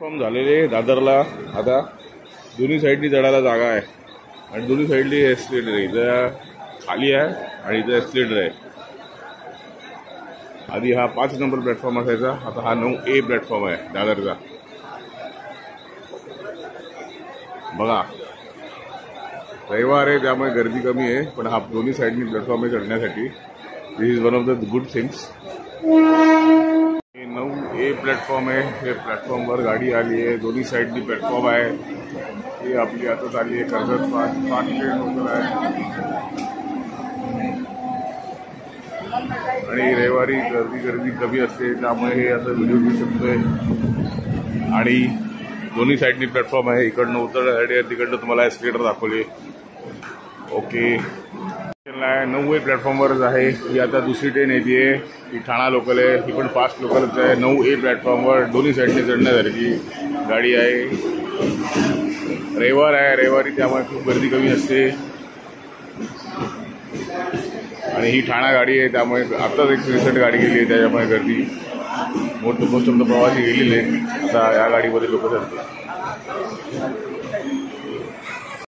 Platform झालेले दादरला. आता दोन्ही साईडनी चढायला जागा आहे आणि दोन्ही साईडनी एस्केलेटर आहे. इथं खाली आहे आणि इथं एस्केलेटर आहे. आधी हा 5 नंबर प्लॅटफॉर्म असायचा, आता हा 9A प्लॅटफॉर्म आहे दादरचा. बघा, रविवार आहे त्यामुळे गर्दी कमी आहे, पण हा दोन्ही साईडनी प्लॅटफॉर्म आहे चढण्यासाठी. This is one of the good things. 9A platform आहे. हे प्लॅटफॉर्मवर गाडी आली आहे. दोन्ही साईडनी प्लॅटफॉर्म आहे. ही आपली आताच आली आहे कर्जत फास्ट ट्रेन लोकल आहे. आणि रविवारी गर्दी कमी असते त्यामुळे हे आता व्हिडिओ घेऊ शकतोय. आणि दोन्ही साईडनी प्लॅटफॉर्म आहे. इकडनं उतरण्यासाठी आहे, तिकडनं तुम्हाला एस्केलेटर दाखवले. ओके, 9A प्लॅटफॉर्मवरच आहे. ही आता दुसरी ट्रेन येते. ही ठाणा लोकल आहे. ही पण फास्ट लोकलच आहे. 9A प्लॅटफॉर्मवर दोन्ही साईडने चढण्यासारखी गाडी आहे. रविवार आहे, रविवारी त्यामुळे खूप गर्दी कमी असते. आणि ही ठाणा गाडी आहे त्यामुळे आत्ताच एक रिसेंट गाडी गेली आहे त्याच्यामुळे गर्दी मोस्ट ऑफ द प्रवासी गेलेले. आता या गाडीमध्ये लोक चढतात.